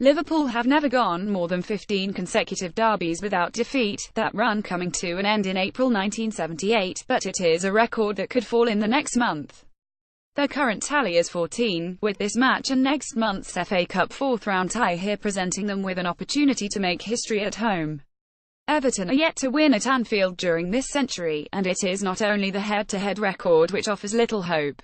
Liverpool have never gone more than 15 consecutive derbies without defeat, that run coming to an end in April 1978, but it is a record that could fall in the next month. Their current tally is 14, with this match and next month's FA Cup fourth-round tie here presenting them with an opportunity to make history at home. Everton are yet to win at Anfield during this century, and it is not only the head-to-head record which offers little hope.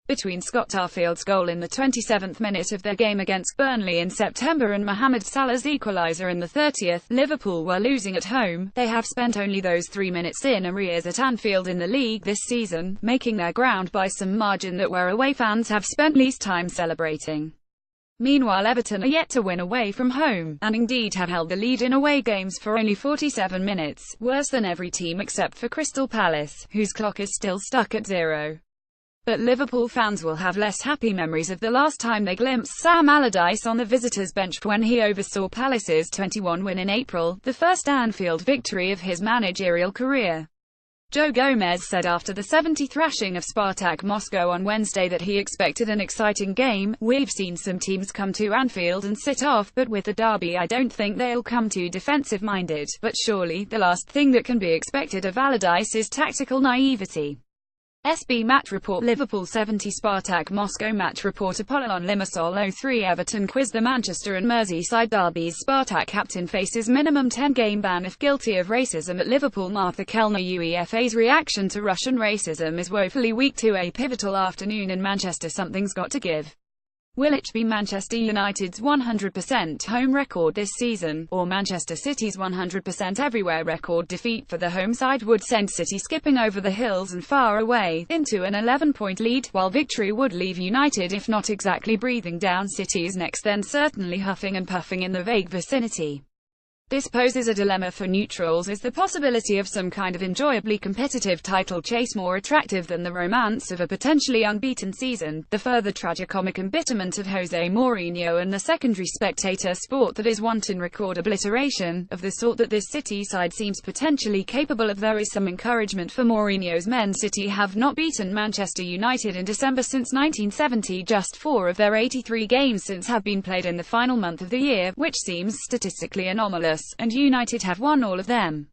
Between Scott Arfield's goal in the 27th minute of their game against Burnley in September and Mohamed Salah's equaliser in the 30th, Liverpool were losing at home. They have spent only those 3 minutes in arrears at Anfield in the league this season, making their ground by some margin that where away fans have spent least time celebrating. Meanwhile, Everton are yet to win away from home, and indeed have held the lead in away games for only 47 minutes, worse than every team except for Crystal Palace, whose clock is still stuck at 0. But Liverpool fans will have less happy memories of the last time they glimpsed Sam Allardyce on the visitors' bench when he oversaw Palace's 21 win in April, the first Anfield victory of his managerial career. Joe Gomez said after the 70 thrashing of Spartak Moscow on Wednesday that he expected an exciting game. "We've seen some teams come to Anfield and sit off, but with the derby I don't think they'll come too defensive-minded, but surely the last thing that can be expected of Allardyce is tactical naivety." SB Match Report. Liverpool 70 Spartak Moscow Match Report. Apollon Limassol 03 Everton quiz. The Manchester and Merseyside derbies. Spartak captain faces minimum 10-game ban if guilty of racism at Liverpool. Martha Kellner. UEFA's reaction to Russian racism is woefully weak. To a pivotal afternoon in Manchester. Something's got to give. Will it be Manchester United's 100% home record this season, or Manchester City's 100% everywhere record? Defeat for the home side would send City skipping over the hills and far away, into an 11-point lead, while victory would leave United if not exactly breathing down City's necks then certainly huffing and puffing in the vague vicinity. This poses a dilemma for neutrals. Is the possibility of some kind of enjoyably competitive title chase more attractive than the romance of a potentially unbeaten season? The further tragicomic embitterment of Jose Mourinho and the secondary spectator sport that is wanton record obliteration, of the sort that this City side seems potentially capable of. There is some encouragement for Mourinho's men. City have not beaten Manchester United in December since 1970. Just 4 of their 83 games since have been played in the final month of the year, which seems statistically anomalous, and United have won all of them.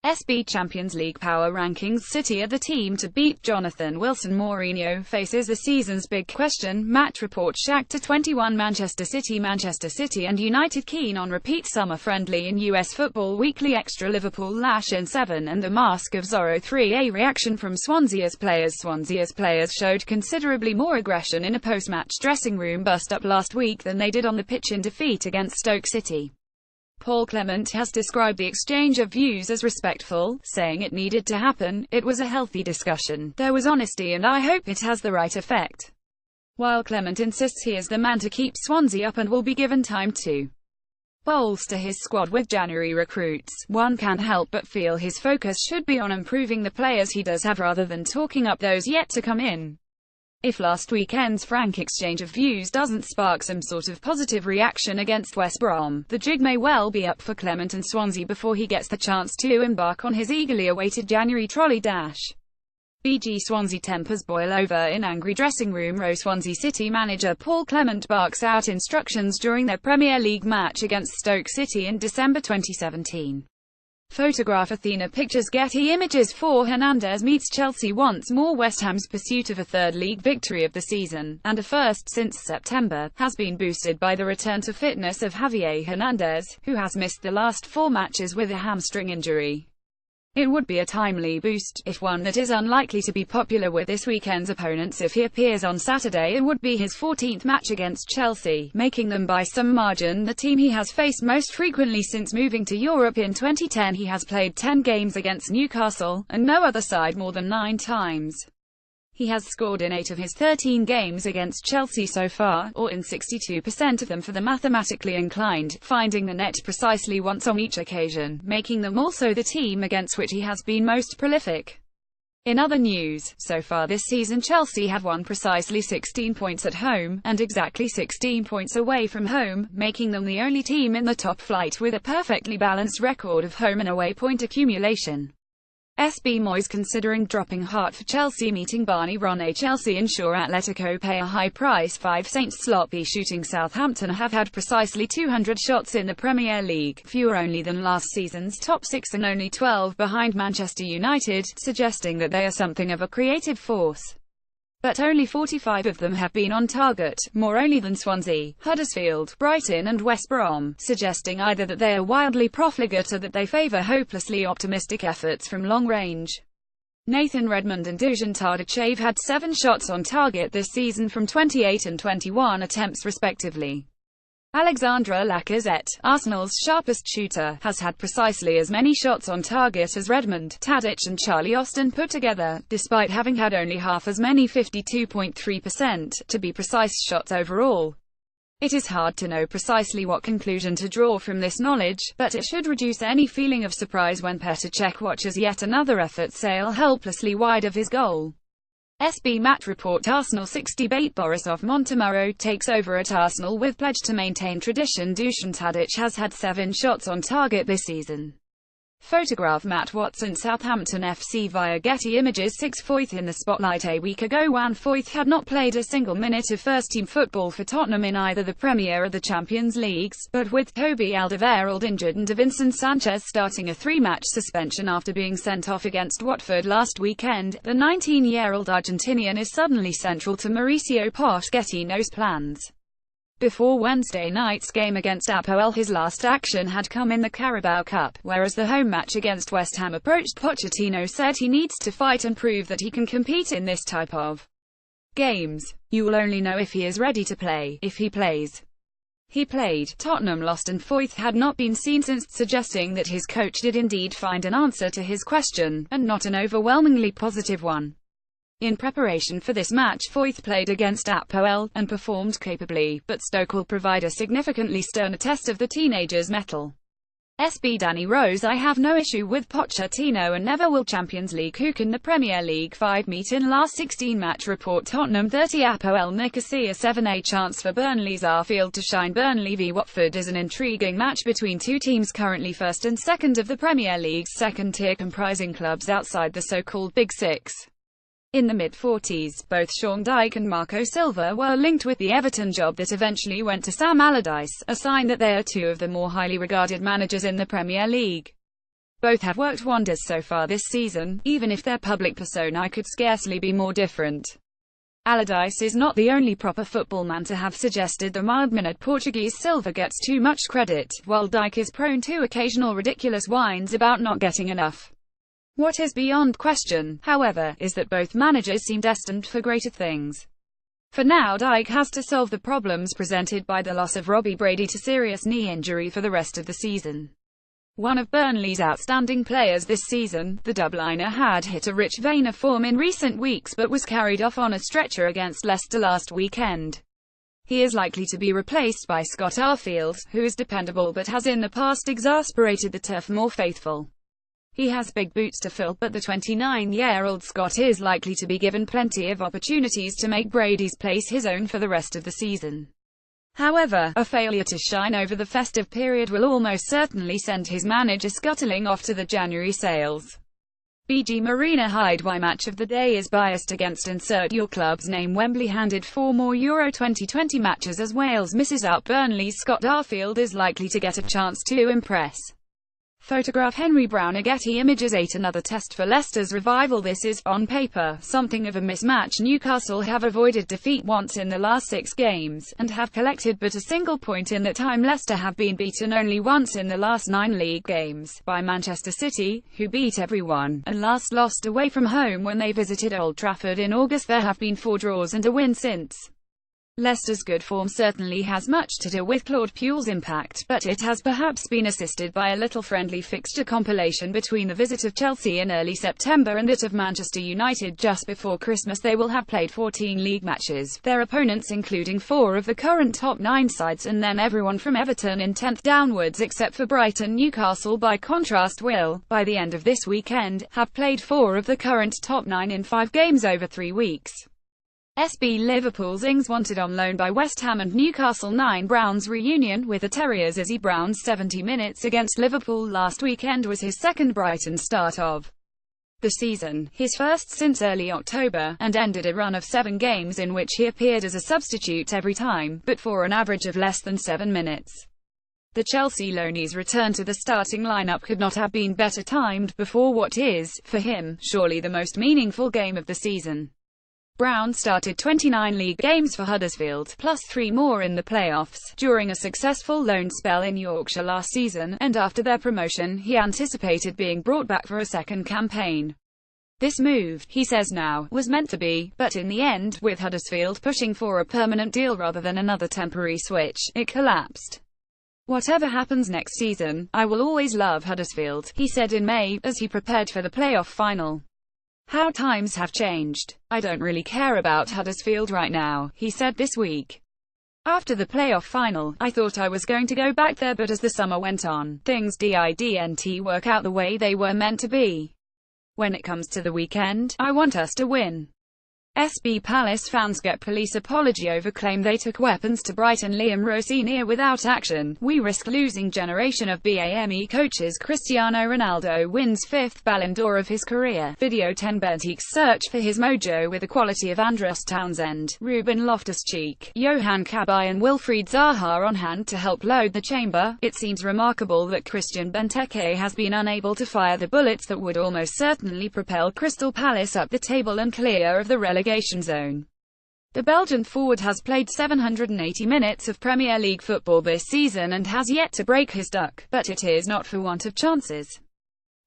SB Champions League Power Rankings. City are the team to beat. Jonathan Wilson. Mourinho faces the season's big question. Match Report. Shakhtar 21 Manchester City and United keen on repeat summer friendly in US Football Weekly Extra. Liverpool lash in 7 and the Mask of Zorro 3. A reaction from Swansea's players. Swansea's players showed considerably more aggression in a post-match dressing room bust-up last week than they did on the pitch in defeat against Stoke City. Paul Clement has described the exchange of views as respectful, saying it needed to happen. It was a healthy discussion. There was honesty and I hope it has the right effect. While Clement insists he is the man to keep Swansea up and will be given time to bolster his squad with January recruits, one can't help but feel his focus should be on improving the players he does have rather than talking up those yet to come in. If last weekend's frank exchange of views doesn't spark some sort of positive reaction against West Brom, the jig may well be up for Clement and Swansea before he gets the chance to embark on his eagerly awaited January trolley dash. BG Swansea tempers boil over in angry dressing room row. Swansea City manager Paul Clement barks out instructions during their Premier League match against Stoke City in December 2017. Photograph. Athena Pictures. Getty Images. 4 Hernandez meets Chelsea once more. West Ham's pursuit of a third league victory of the season, and a first since September, has been boosted by the return to fitness of Javier Hernandez, who has missed the last 4 matches with a hamstring injury. It would be a timely boost, if one that is unlikely to be popular with this weekend's opponents. If he appears on Saturday, it would be his 14th match against Chelsea, making them by some margin the team he has faced most frequently since moving to Europe in 2010. He has played 10 games against Newcastle, and no other side more than 9 times. He has scored in 8 of his 13 games against Chelsea so far, or in 62% of them for the mathematically inclined, finding the net precisely once on each occasion, making them also the team against which he has been most prolific. In other news, so far this season Chelsea have won precisely 16 points at home, and exactly 16 points away from home, making them the only team in the top flight with a perfectly balanced record of home and away point accumulation. SB Moyes considering dropping Hart for Chelsea, meeting Barney Ronay. Chelsea ensure Atletico pay a high price. 5 Saints sloppy shooting. Southampton have had precisely 200 shots in the Premier League, fewer only than last season's top 6 and only 12 behind Manchester United, suggesting that they are something of a creative force. But only 45 of them have been on target, more only than Swansea, Huddersfield, Brighton and West Brom, suggesting either that they are wildly profligate or that they favour hopelessly optimistic efforts from long range. Nathan Redmond and Dusan Tadic have had 7 shots on target this season from 28 and 21 attempts respectively. Alexandre Lacazette, Arsenal's sharpest shooter, has had precisely as many shots on target as Redmond, Tadic and Charlie Austin put together, despite having had only half as many 52.3% to be precise shots overall. It is hard to know precisely what conclusion to draw from this knowledge, but it should reduce any feeling of surprise when Petr Cech watches yet another effort sail helplessly wide of his goal. SB Match Report. Arsenal 6 debate. Borisov Montemurro takes over at Arsenal with pledge to maintain tradition. Dusan Tadic has had 7 shots on target this season. Photograph. Matt Watson, Southampton FC via Getty Images. 6 Foyth in the spotlight. A week ago Juan Foyth had not played a single minute of first-team football for Tottenham in either the Premier or the Champions Leagues, but with Toby Alderweireld injured and Davinson Sanchez starting a 3-match suspension after being sent off against Watford last weekend, the 19-year-old Argentinian is suddenly central to Mauricio Pochettino's plans. Before Wednesday night's game against Apoel, his last action had come in the Carabao Cup, whereas the home match against West Ham approached. Pochettino said he needs to fight and prove that he can compete in this type of games. You will only know if he is ready to play, if he plays. He played. Tottenham lost and Foyth had not been seen since, suggesting that his coach did indeed find an answer to his question, and not an overwhelmingly positive one. In preparation for this match, Foyth played against Apoel, and performed capably, but Stoke will provide a significantly sterner test of the teenager's mettle. SB Danny Rose. I have no issue with Pochettino and never will. Champions League. Who can the Premier League 5 meet in last 16 match report. Tottenham 30 Apoel Nicosia 7. A chance for Burnley's Arfield to shine. Burnley v Watford is an intriguing match between two teams currently first and second of the Premier League's second tier, comprising clubs outside the so-called Big Six. In the mid-40s, both Sean Dyche and Marco Silva were linked with the Everton job that eventually went to Sam Allardyce, a sign that they are two of the more highly regarded managers in the Premier League. Both have worked wonders so far this season, even if their public persona could scarcely be more different. Allardyce is not the only proper football man to have suggested the mild-mannered Portuguese. Silva gets too much credit, while Dyche is prone to occasional ridiculous whines about not getting enough. What is beyond question, however, is that both managers seem destined for greater things. For now, Dyche has to solve the problems presented by the loss of Robbie Brady to serious knee injury for the rest of the season. One of Burnley's outstanding players this season, the Dubliner had hit a rich vein of form in recent weeks but was carried off on a stretcher against Leicester last weekend. He is likely to be replaced by Scott Arfield, who is dependable but has in the past exasperated the turf more faithful. He has big boots to fill, but the 29-year-old Scot is likely to be given plenty of opportunities to make Brady's place his own for the rest of the season. However, a failure to shine over the festive period will almost certainly send his manager scuttling off to the January sales. BG Marina Hyde. Why match of the day is biased against insert your club's name. Wembley handed 4 more Euro 2020 matches as Wales misses out. Burnley's Scott Arfield is likely to get a chance to impress. Photograph. Henry Brown. Getty Images. 8 Another test for Leicester's revival. This is, on paper, something of a mismatch. Newcastle have avoided defeat once in the last 6 games, and have collected but a single point in that time. Leicester have been beaten only once in the last 9 league games, by Manchester City, who beat everyone, and last lost away from home when they visited Old Trafford in August. There have been 4 draws and a win since. Leicester's good form certainly has much to do with Claude Puel's impact, but it has perhaps been assisted by a little friendly fixture compilation between the visit of Chelsea in early September and that of Manchester United just before Christmas. They will have played 14 league matches, their opponents including 4 of the current top 9 sides, and then everyone from Everton in 10th downwards except for Brighton. Newcastle, by contrast, will, by the end of this weekend, have played 4 of the current top 9 in 5 games over 3 weeks. SB Liverpool's Ings wanted on loan by West Ham and Newcastle. 9 Brown's reunion with the Terriers. Izzy Brown's 70 minutes against Liverpool last weekend was his second Brighton start of the season, his first since early October, and ended a run of 7 games in which he appeared as a substitute every time, but for an average of less than 7 minutes. The Chelsea loanee's return to the starting lineup could not have been better timed before what is, for him, surely the most meaningful game of the season. Brown started 29 league games for Huddersfield, plus 3 more in the playoffs, during a successful loan spell in Yorkshire last season, and after their promotion, he anticipated being brought back for a second campaign. This move, he says now, was meant to be, but in the end, with Huddersfield pushing for a permanent deal rather than another temporary switch, it collapsed. "Whatever happens next season, I will always love Huddersfield," he said in May, as he prepared for the playoff final. "How times have changed. I don't really care about Huddersfield right now," he said this week. After the playoff final, "I thought I was going to go back there, but as the summer went on, things didn't work out the way they were meant to be. When it comes to the weekend, I want us to win." SB Palace fans get police apology over claim they took weapons to Brighton. Liam Rosenior without action. We risk losing generation of BAME coaches. Cristiano Ronaldo wins 5th Ballon d'Or of his career. Video 10 Benfica's search for his mojo with the quality of Andros Townsend, Ruben Loftus-Cheek, Johan Cabaye and Wilfried Zaha on hand to help load the chamber. It seems remarkable that Christian Benteke has been unable to fire the bullets that would almost certainly propel Crystal Palace up the table and clear of the relegation zone. The Belgian forward has played 780 minutes of Premier League football this season and has yet to break his duck, but it is not for want of chances.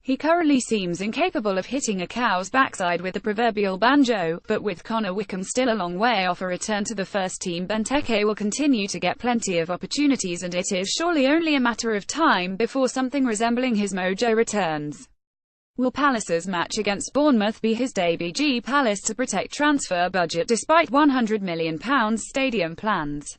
He currently seems incapable of hitting a cow's backside with the proverbial banjo, but with Connor Wickham still a long way off a return to the first team, Benteke will continue to get plenty of opportunities, and it is surely only a matter of time before something resembling his mojo returns. Will Palace's match against Bournemouth be his debut? Palace to protect transfer budget despite £100 million stadium plans.